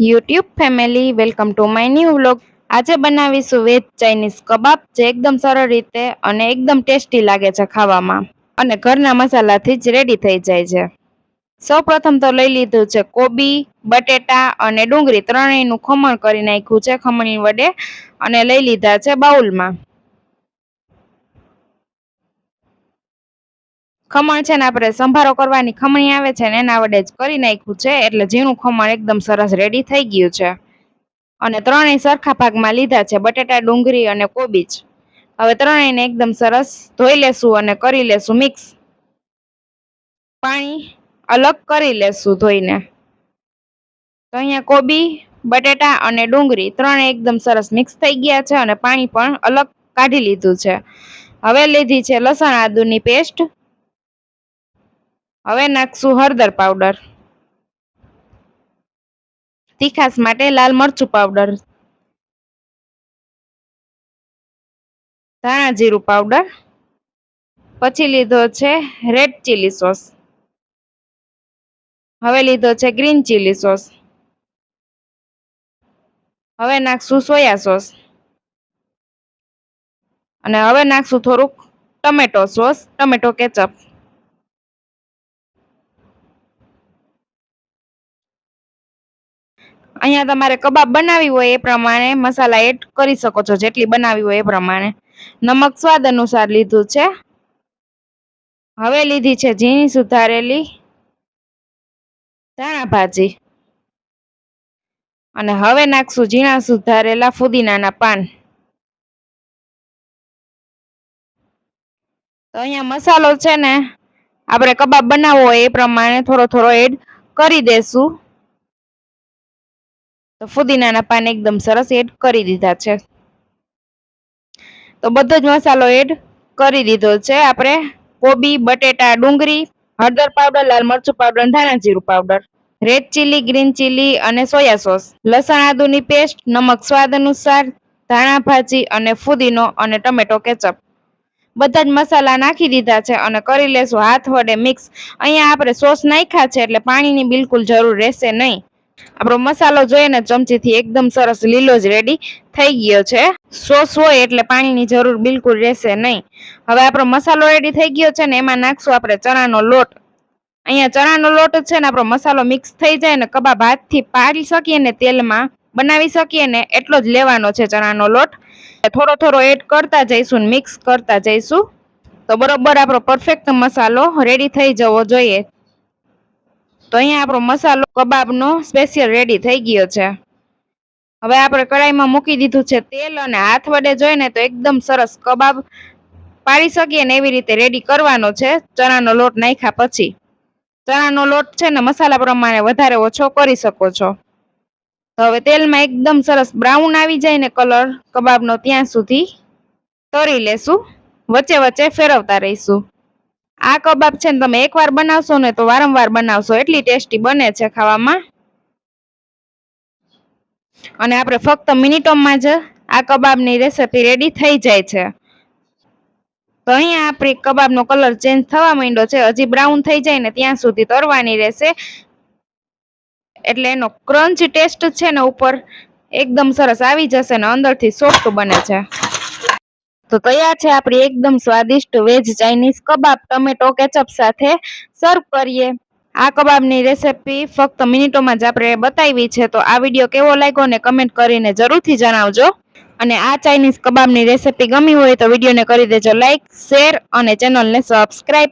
YouTube family welcome to my new vlog. આજે બનાવીશું veg Chinese કબાબ, જે એકદમ સરળ રીતે અને એકદમ ટેસ્ટી લાગે છે ખાવામાં, અને ઘરના મસાલાથી જ રેડી થઈ જાય છે। સૌ પ્રથમ તો લઈ લીધું છે કોબી, બટેટા અને ડુંગળી, ત્રણેયનું ખમણ કરી નાખ્યું છે ખમણી વડે, અને લઈ લીધા છે બાઉલમાં। ખમણ છે ને આપણે સંભારો કરવાની ખમણી આવે છે ને એના વડે જ કરી નાખ્યું છે, એટલે ઝીણું ખમણ એકદમ સરસ રેડી થઈ ગયું છે। અને ત્રણેય સરખા ભાગમાં લીધા છે, બટેટા, ડુંગળી અને કોબીજ। હવે ત્રણેયને એકદમ સરસ ધોઈ લેશું અને કરી લેશું મિક્સ। પાણી અલગ કરી લેશું ધોઈને। તો અહીંયા કોબી, બટેટા અને ડુંગળી ત્રણે એકદમ સરસ મિક્સ થઈ ગયા છે, અને પાણી પણ અલગ કાઢી લીધું છે। હવે લીધી છે લસણ આદુની પેસ્ટ। હવે નાખશું હળદર પાવડર, તીખાસ માટે લાલ મરચું પાવડર, ધાણા જીરું પાવડર, પછી લીધો છે રેડ ચીલી સોસ, હવે લીધો છે ગ્રીન ચીલી સોસ, હવે નાખશું સોયા સોસ, અને હવે નાખશું થોડુંક ટમેટો સોસ, ટમેટો કેચઅપ। અહીંયા તમારે કબાબ બનાવી હોય એ પ્રમાણે મસાલા એડ કરી શકો છો, જેટલી બનાવી હોય એ પ્રમાણે। નમક સ્વાદ અનુસાર લીધું છે। હવે લીધી છે ઝીણી સુધારેલી ધાણા ભાજી, અને હવે નાખશું ઝીણા સુધારેલા ફુદીનાના પાન। તો અહીંયા મસાલો છે ને આપણે કબાબ બનાવવો હોય એ પ્રમાણે થોડો થોડો એડ કરી દેશું। તો ફુદીનાના પાન એકદમ સરસ એડ કરી દીધા છે। તો બધો જ મસાલો એડ કરી દીધો છે આપણે। કોબી, બટેટા, ડુંગળી, હળદર પાવડર, લાલ મરચું પાવડર, ધાણા જીરું powder, red chilli, green chilli અને સોયા સોસ, લસણ આદુની પેસ્ટ, નમક સ્વાદ અનુસાર, ધાણા ભાજી અને ફુદીનો અને ટમેટો કેચઅપ, બધા જ મસાલા નાખી દીધા છે, અને કરી લેશું હાથ વડે મિક્સ। અહીંયા આપણે સોસ નાખ્યા છે એટલે પાણીની બિલકુલ જરૂર રહેશે નહીં। આપણો મસાલો જોઈએ ને ચમચીથી એકદમ સરસ લીલો જ રેડી થઈ ગયો છે। સોસ હોય એટલે પાણીની જરૂર બિલકુલ રહેશે નહીં। હવે આપણો મસાલો રેડી થઈ ગયો છે ને એમાં નાખશું આપણે ચણાનો લોટ। અહીંયા ચણાનો લોટ છે ને આપણો મસાલો મિક્સ થઈ જાય ને કબાબ હાથથી પાડી શકીએ ને તેલમાં બનાવી શકીએ ને એટલો જ લેવાનો છે ચણાનો લોટ। થોડો થોડો એડ કરતા જઈશું ને મિક્સ કરતા જઈશું, તો બરોબર આપણો પરફેક્ટ મસાલો રેડી થઈ જવો જોઈએ। તો અહીંયા આપણો મસાલો કબાબનો સ્પેશિયલ રેડી થઈ ગયો છે। હવે આપણે કડાઈમાં મૂકી દીધું છે તેલ, અને હાથ વડે જોઈને તો એકદમ સરસ કબાબ પાડી શકીએ ને એવી રીતે રેડી કરવાનો છે ચણાનો લોટ નાખ્યા પછી। ચણાનો લોટ છે ને મસાલા પ્રમાણે વધારે ઓછો કરી શકો છો। તો હવે તેલમાં એકદમ સરસ બ્રાઉન આવી જાય ને કલર કબાબનો ત્યાં સુધી તળી લેશું, વચ્ચે વચ્ચે ફેરવતા રહીશું। આ કબાબ છે ને તમે એકવાર બનાવશો ને તો વારંવાર બનાવશો, એટલી ટેસ્ટી બને છે ખાવામાં। અને આપણે ફક્ત મિનિટોમાં જ આ કબાબની રેસીપી રેડી થઈ જાય છે। તો અહીંયા આપણી કબાબનો કલર ચેન્જ થવા માંડ્યો છે, હજી બ્રાઉન થઈ જાય ને ત્યાં સુધી તળવાની રહેશે, એટલે એનો ક્રંચ ટેસ્ટ છે ને ઉપર એકદમ સરસ આવી જશે ને અંદરથી સોફ્ટ બને છે। તો તૈયાર છે આપણી એકદમ સ્વાદિષ્ટ વેજ ચાઇનીઝ કબાબ ટમેટો કેચઅપ સાથે। સર્વ કરીએ। આ કબાબની રેસીપી ફક્ત મિનિટોમાં જ આપણે બતાવી છે। તો આ વિડીયો કેવો લાગ્યો ને કમેન્ટ કરીને જરૂરથી જણાવજો। અને આ ચાઇનીઝ કબાબની રેસીપી ગમી હોય તો વિડીયોને કરી દેજો લાઈક, શેર અને ચેનલને સબસ્ક્રાઈબ।